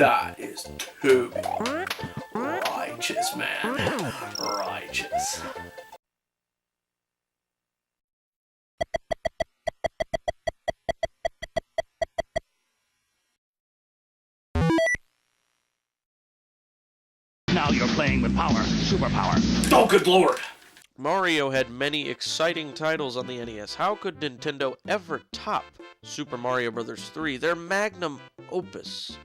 That is too good. Righteous, man. Righteous. Now you're playing with power, superpower. Oh, good lord. Mario had many exciting titles on the NES. How could Nintendo ever top Super Mario Bros. 3, their magnum opus?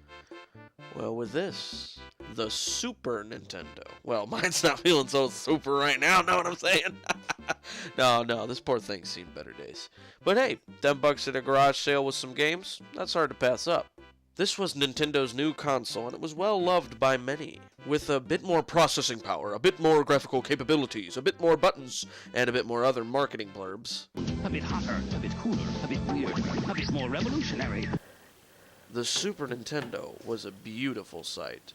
Well, with this, the Super Nintendo. Well, mine's not feeling so super right now, know what I'm saying? No, this poor thing's seen better days. But hey, $10 at a garage sale with some games, that's hard to pass up. This was Nintendo's new console, and it was well loved by many. With a bit more processing power, a bit more graphical capabilities, a bit more buttons, and a bit more other marketing blurbs. A bit hotter, a bit cooler, a bit weird, a bit more revolutionary. The Super Nintendo was a beautiful sight.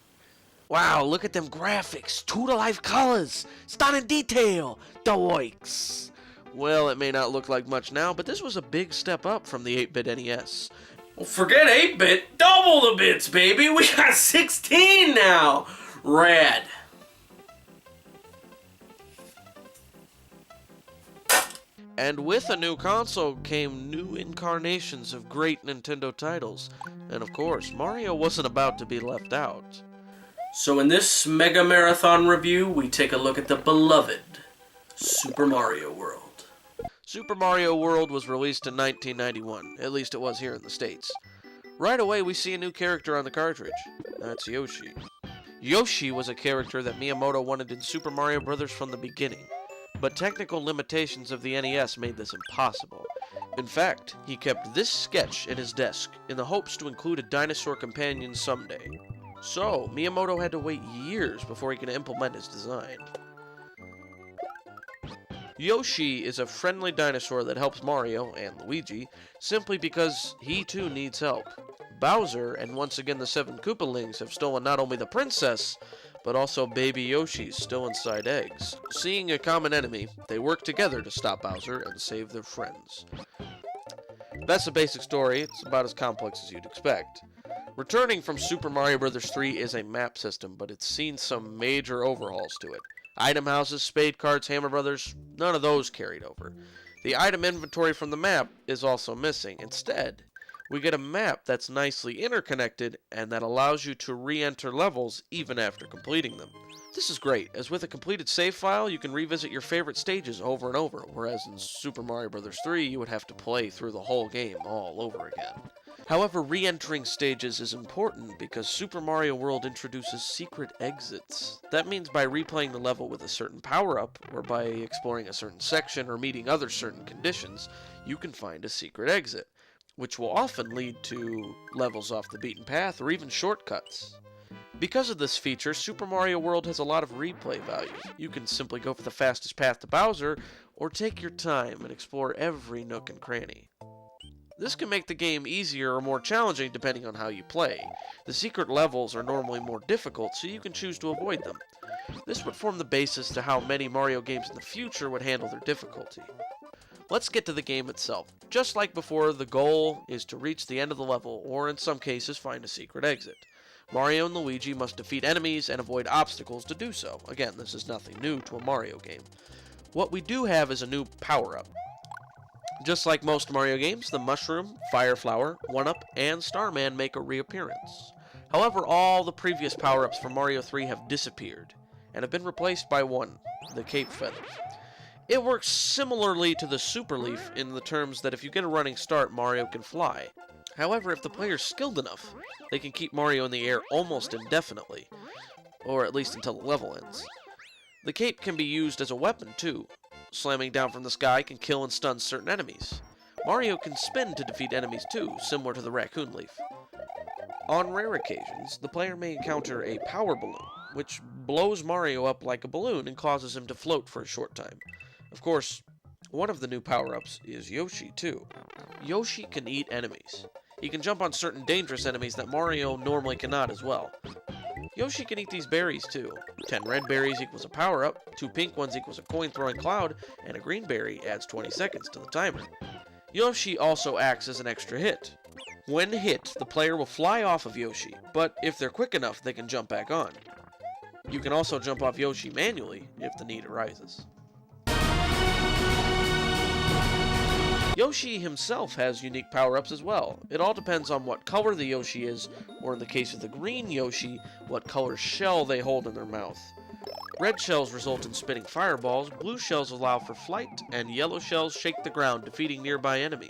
Wow, look at them graphics, true-to-life colors, stunning detail, the works. Well, it may not look like much now, but this was a big step up from the 8-bit NES. Well, forget 8-bit. Double the bits, baby. We got 16 now. Rad. And with a new console came new incarnations of great Nintendo titles. And of course, Mario wasn't about to be left out. So in this Mega Marathon review, we take a look at the beloved Super Mario World. Super Mario World was released in 1991, at least it was here in the States. Right away we see a new character on the cartridge. That's Yoshi. Yoshi was a character that Miyamoto wanted in Super Mario Bros. From the beginning, but technical limitations of the NES made this impossible. In fact, he kept this sketch in his desk in the hopes to include a dinosaur companion someday. So, Miyamoto had to wait years before he could implement his design. Yoshi is a friendly dinosaur that helps Mario and Luigi simply because he too needs help. Bowser and once again the 7 Koopalings have stolen not only the princess, but also baby Yoshis still inside eggs. Seeing a common enemy, they work together to stop Bowser and save their friends. That's the basic story. It's about as complex as you'd expect. Returning from Super Mario Bros. 3 is a map system, but it's seen some major overhauls to it. Item houses, spade carts, Hammer Brothers, none of those carried over. The item inventory from the map is also missing. Instead, we get a map that's nicely interconnected and that allows you to re-enter levels even after completing them. This is great, as with a completed save file, you can revisit your favorite stages over and over, whereas in Super Mario Bros. 3, you would have to play through the whole game all over again. However, re-entering stages is important because Super Mario World introduces secret exits. That means by replaying the level with a certain power-up, or by exploring a certain section or meeting other certain conditions, you can find a secret exit, which will often lead to levels off the beaten path or even shortcuts. Because of this feature, Super Mario World has a lot of replay value. You can simply go for the fastest path to Bowser, or take your time and explore every nook and cranny. This can make the game easier or more challenging depending on how you play. The secret levels are normally more difficult, so you can choose to avoid them. This would form the basis to how many Mario games in the future would handle their difficulty. Let's get to the game itself. Just like before, the goal is to reach the end of the level, or in some cases find a secret exit. Mario and Luigi must defeat enemies and avoid obstacles to do so. Again, this is nothing new to a Mario game. What we do have is a new power-up. Just like most Mario games, the Mushroom, Fire Flower, 1-Up, and Starman make a reappearance. However, all the previous power-ups from Mario 3 have disappeared, and have been replaced by one, the Cape Feather. It works similarly to the Super Leaf in the terms that if you get a running start, Mario can fly. However, if the player's skilled enough, they can keep Mario in the air almost indefinitely, or at least until the level ends. The cape can be used as a weapon too. Slamming down from the sky can kill and stun certain enemies. Mario can spin to defeat enemies too, similar to the Raccoon Leaf. On rare occasions, the player may encounter a power balloon, which blows Mario up like a balloon and causes him to float for a short time. Of course, one of the new power-ups is Yoshi too. Yoshi can eat enemies. He can jump on certain dangerous enemies that Mario normally cannot as well. Yoshi can eat these berries too. 10 red berries equals a power-up, 2 pink ones equals a coin-throwing cloud, and a green berry adds 20 seconds to the timer. Yoshi also acts as an extra hit. When hit, the player will fly off of Yoshi, but if they're quick enough, they can jump back on. You can also jump off Yoshi manually if the need arises. Yoshi himself has unique power-ups as well. It all depends on what color the Yoshi is, or in the case of the green Yoshi, what color shell they hold in their mouth. Red shells result in spitting fireballs, blue shells allow for flight, and yellow shells shake the ground, defeating nearby enemies.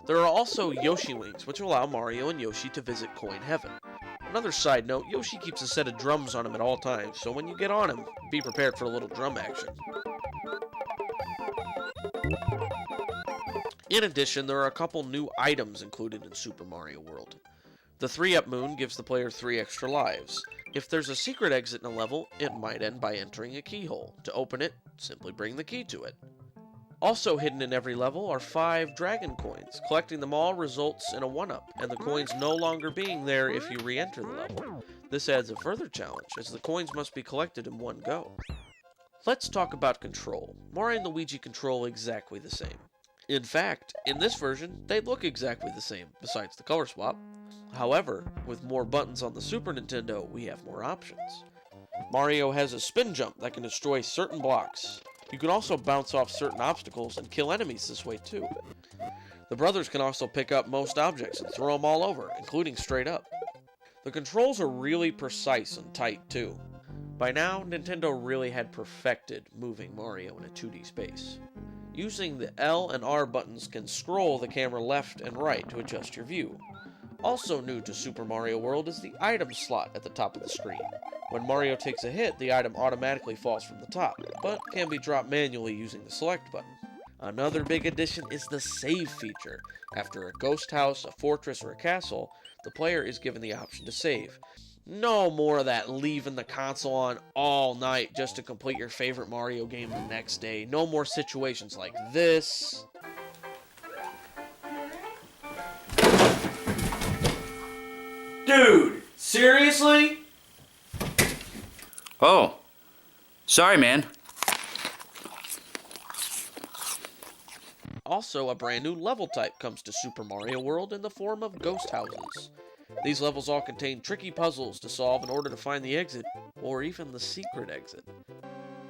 There are also Yoshi wings, which allow Mario and Yoshi to visit Coin Heaven. Another side note, Yoshi keeps a set of drums on him at all times, so when you get on him, be prepared for a little drum action. In addition, there are a couple new items included in Super Mario World. The 3-up moon gives the player 3 extra lives. If there's a secret exit in a level, it might end by entering a keyhole. To open it, simply bring the key to it. Also hidden in every level are 5 dragon coins. Collecting them all results in a 1-up, and the coins no longer being there if you re-enter the level. This adds a further challenge, as the coins must be collected in one go. Let's talk about control. Mario and Luigi control exactly the same. In fact, in this version, they look exactly the same, besides the color swap. However, with more buttons on the Super Nintendo, we have more options. Mario has a spin jump that can destroy certain blocks. You can also bounce off certain obstacles and kill enemies this way too. The brothers can also pick up most objects and throw them all over, including straight up. The controls are really precise and tight too. By now, Nintendo really had perfected moving Mario in a 2D space. Using the L and R buttons can scroll the camera left and right to adjust your view. Also new to Super Mario World is the item slot at the top of the screen. When Mario takes a hit, the item automatically falls from the top, but can be dropped manually using the select button. Another big addition is the save feature. After a ghost house, a fortress, or a castle, the player is given the option to save. No more of that leaving the console on all night just to complete your favorite Mario game the next day. No more situations like this. Dude, seriously? Oh, sorry, man. Also, a brand new level type comes to Super Mario World in the form of ghost houses. These levels all contain tricky puzzles to solve in order to find the exit, or even the secret exit.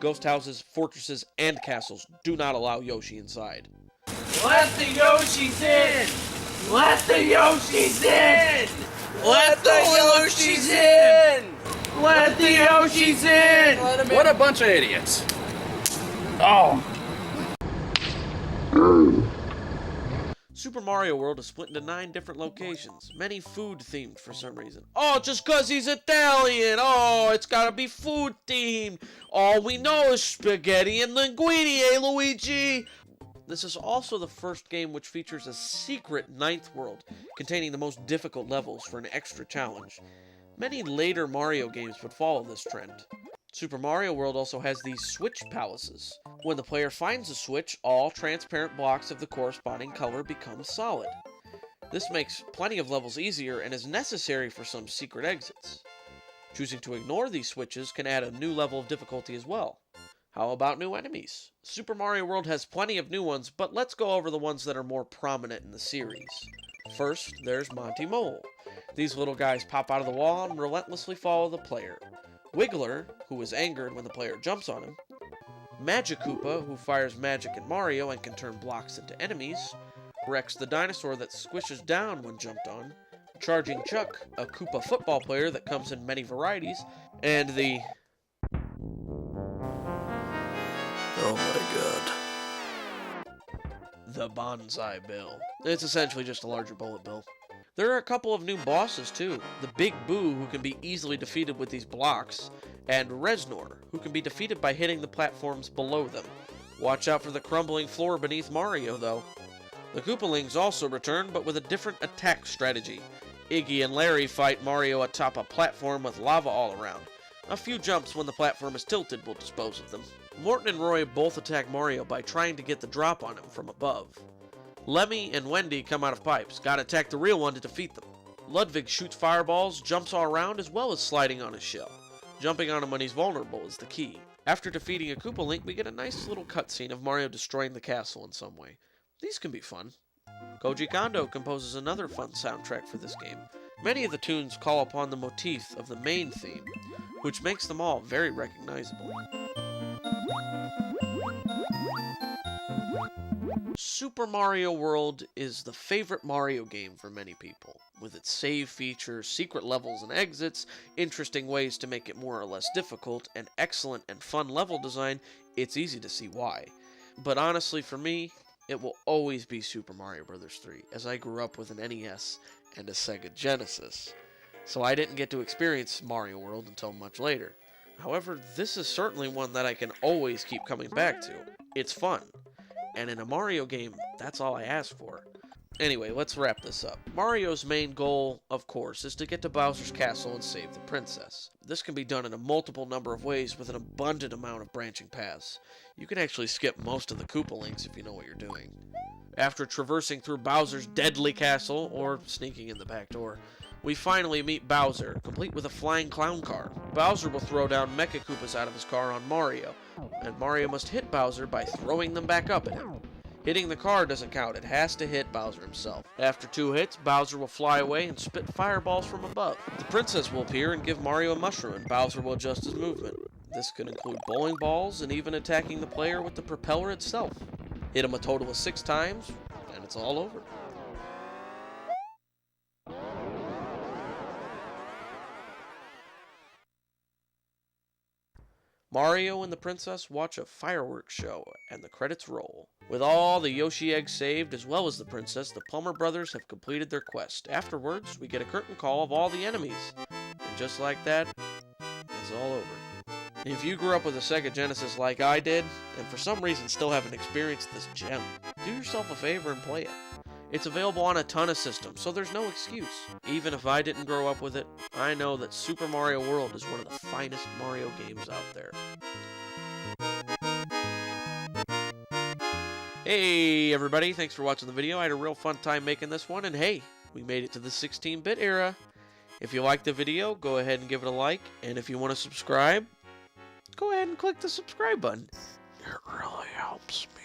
Ghost houses, fortresses, and castles do not allow Yoshi inside. Let the Yoshis in! Let the Yoshis in! Let the Yoshis in! Let the Yoshis in! What a bunch of idiots. Oh. Super Mario World is split into 9 different locations, many food-themed for some reason. Oh, just 'cause he's Italian! Oh, it's gotta be food-themed! All we know is spaghetti and linguine, eh, Luigi? This is also the first game which features a secret 9th world, containing the most difficult levels for an extra challenge. Many later Mario games would follow this trend. Super Mario World also has these switch palaces. When the player finds a switch, all transparent blocks of the corresponding color become solid. This makes plenty of levels easier and is necessary for some secret exits. Choosing to ignore these switches can add a new level of difficulty as well. How about new enemies? Super Mario World has plenty of new ones, but let's go over the ones that are more prominent in the series. First, there's Monty Mole. These little guys pop out of the wall and relentlessly follow the player. Wiggler, who is angered when the player jumps on him. Magic Koopa, who fires magic at Mario and can turn blocks into enemies. Rex the dinosaur that squishes down when jumped on. Charging Chuck, a Koopa football player that comes in many varieties. And the... Oh my god. The Bonsai Bill. It's essentially just a larger bullet bill. There are a couple of new bosses too. The Big Boo, who can be easily defeated with these blocks, and Reznor, who can be defeated by hitting the platforms below them. Watch out for the crumbling floor beneath Mario though. The Koopalings also return, but with a different attack strategy. Iggy and Larry fight Mario atop a platform with lava all around. A few jumps when the platform is tilted will dispose of them. Morton and Roy both attack Mario by trying to get the drop on him from above. Lemmy and Wendy come out of pipes, gotta attack the real one to defeat them. Ludwig shoots fireballs, jumps all around, as well as sliding on his shell. Jumping on him when he's vulnerable is the key. After defeating a Koopalink, we get a nice little cutscene of Mario destroying the castle in some way. These can be fun. Koji Kondo composes another fun soundtrack for this game. Many of the tunes call upon the motif of the main theme, which makes them all very recognizable. Super Mario World is the favorite Mario game for many people. With its save features, secret levels and exits, interesting ways to make it more or less difficult, and excellent and fun level design, it's easy to see why. But honestly, for me, it will always be Super Mario Bros. 3, as I grew up with an NES and a Sega Genesis. So I didn't get to experience Mario World until much later. However, this is certainly one that I can always keep coming back to. It's fun. And in a Mario game, that's all I ask for. Anyway, let's wrap this up. Mario's main goal, of course, is to get to Bowser's castle and save the princess. This can be done in a multiple number of ways with an abundant amount of branching paths. You can actually skip most of the Koopalings if you know what you're doing. After traversing through Bowser's deadly castle, or sneaking in the back door, we finally meet Bowser, complete with a flying clown car. Bowser will throw down Mecha Koopas out of his car on Mario, and Mario must hit Bowser by throwing them back up at him. Hitting the car doesn't count, it has to hit Bowser himself. After 2 hits, Bowser will fly away and spit fireballs from above. The princess will appear and give Mario a mushroom, and Bowser will adjust his movement. This could include bowling balls and even attacking the player with the propeller itself. Hit him a total of 6 times, and it's all over. Mario and the princess watch a fireworks show, and the credits roll. With all the Yoshi eggs saved, as well as the princess, the Plumber brothers have completed their quest. Afterwards, we get a curtain call of all the enemies. And just like that, it's all over. If you grew up with a Sega Genesis like I did, and for some reason still haven't experienced this gem, do yourself a favor and play it. It's available on a ton of systems, so there's no excuse. Even if I didn't grow up with it, I know that Super Mario World is one of the finest Mario games out there. Hey everybody, thanks for watching the video. I had a real fun time making this one, and hey, we made it to the 16-bit era. If you liked the video, go ahead and give it a like, and if you want to subscribe, go ahead and click the subscribe button. It really helps me